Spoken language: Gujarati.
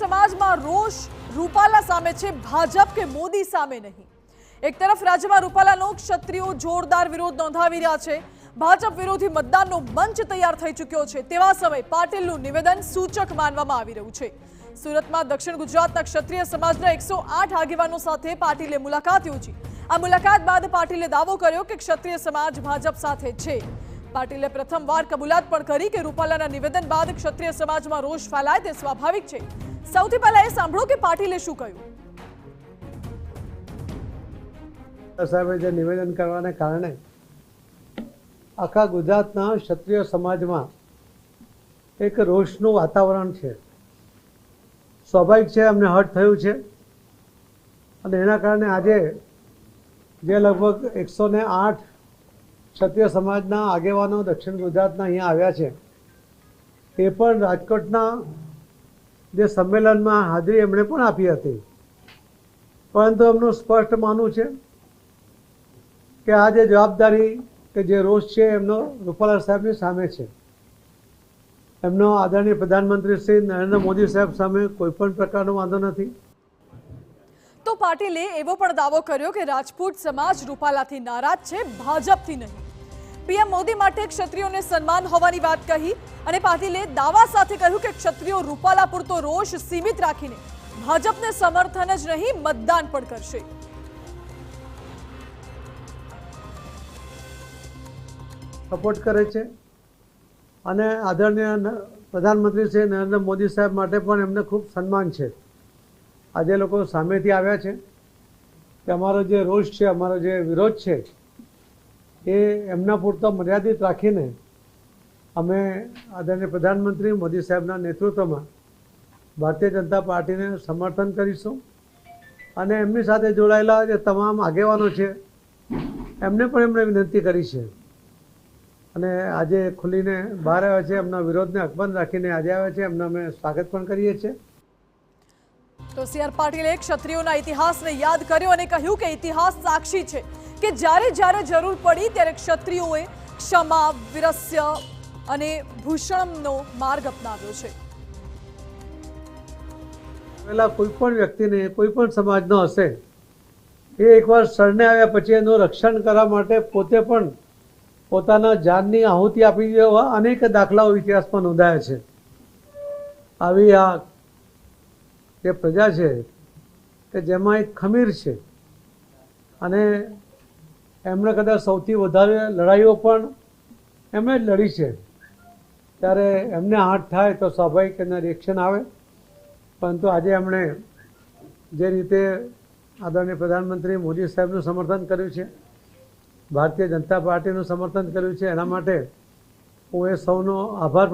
સમાજમાં રોષ રૂપાલા સામે છે, ભાજપ કે મોદી સામે નહીં। એક તરફ રાજ્યમાં રૂપાલાનો ક્ષત્રિયો જોરદાર વિરોધ નોંધાવી રહ્યા છે। ભાજપ વિરોધી મતદાનનો મંચ તૈયાર થઈ ચૂક્યો છે। તેવા સમય પાટીલનું નિવેદન સૂચક માનવામાં આવી રહ્યું છે। સુરતમાં દક્ષિણ ગુજરાતના ક્ષત્રિય સમાજના 108 આગેવાનો સાથે પાટીલે મુલાકાત યોજી। આ મુલાકાત બાદ પાટીલે દાવો કર્યો કે ક્ષત્રિય સમાજ ભાજપ સાથે છે। પાટીલે પ્રથમવાર કબૂલાત પણ કરી કે રૂપાલાના નિવેદન બાદ ક્ષત્રિય સમાજમાં રોષ ફેલાય તે સ્વાભાવિક છે। સૌથી પહેલા એ સાંભળો કે પાટીલે શું કહ્યું। સાહેબે જે નિવેદન કરવાને કારણે આખા ગુજરાતના ક્ષત્રિય સમાજમાં એક રોષનું વાતાવરણ છે। સ્વાભાવિક છે, અમને હર્ટ થયું છે અને એના કારણે આજે જે લગભગ 108 ક્ષત્રિય સમાજના આગેવાનો દક્ષિણ ગુજરાતના અહીંયા આવ્યા છે, એ પણ રાજકોટના જે સંમેલનમાં હાજરી એમણે પણ આપી હતી, પરંતુ એમનું સ્પષ્ટ માનવું છે કે આ જે જવાબદારી કે જે રોષ છે એમનો રૂપાલા સાહેબની સામે છે। એમનો આદરણીય પ્રધાનમંત્રી શ્રી નરેન્દ્ર મોદી સાહેબ સામે કોઈ પણ પ્રકારનો વાંધો નથી। તો પાટીલે એવો પણ દાવો કર્યો કે રાજપૂત સમાજ રૂપાલાથી નારાજ છે, ભાજપથી નહીં। પીએમ મોદી માટે ક્ષત્રિયોને સન્માન હોવાની વાત કહી અને પાટીલે દાવા સાથે કહ્યું કે ક્ષત્રિયો રૂપાલા પૂરતો રોષ સીમિત રાખીને ભાજપને સમર્થન જ નહીં મતદાન પણ કરશે। સપોર્ટ કરે છે અને આદરણીય પ્રધાનમંત્રી શ્રી નરેન્દ્ર મોદી સાહેબ માટે પણ એમને ખૂબ સન્માન છે। આજે લોકો સામેથી આવ્યા છે કે અમારો જે રોષ છે, અમારો જે વિરોધ છે, એ એમના પૂરતો મર્યાદિત રાખીને અમે આદરણીય પ્રધાનમંત્રી મોદી સાહેબના નેતૃત્વમાં ભારતીય જનતા પાર્ટીને સમર્થન કરીશું અને એમની સાથે જોડાયેલા જે તમામ આગેવાનો છે એમને પણ એમણે વિનંતી કરી છે અને આજે ખુલીને બહાર આવ્યા છે। એમના વિરોધને અકબંધ રાખીને આજે આવ્યા છે, એમનો અમે સ્વાગત પણ કરીએ છીએ। તો સીઆર પાટીલે ક્ષત્રિયોના ઇતિહાસને યાદ કર્યો અને કહ્યું કે ઇતિહાસ સાક્ષી છે કે જ્યારે જ્યારે જરૂર પડી ત્યારે ક્ષત્રિયોએ ક્ષમા, વીરસ્ય અને ભૂષણનો માર્ગ અપનાવ્યો છે। પહેલા કોઈ પણ વ્યક્તિને કોઈ પણ સમાજનો હશે, એ એકવાર શરણે આવ્યા પછી એનું રક્ષણ કરવા માટે પોતે પણ પોતાના જાનની આહુતિ આપી દેવા અનેક દાખલાઓ ઇતિહાસમાં નોંધાયા છે। આવી આ જે પ્રજા છે કે જેમાં એક ખમીર છે અને એમણે કદાચ સૌથી વધારે લડાઈઓ પણ એમણે જ લડી છે, ત્યારે એમને હાથ થાય તો સ્વાભાવિક એના રિએક્શન આવે। પરંતુ આજે એમણે જે રીતે આદરણીય પ્રધાનમંત્રી મોદી સાહેબનું સમર્થન કર્યું છે, ભારતીય જનતા પાર્ટીનું સમર્થન કર્યું છે, એના માટે હું એ સૌનો આભાર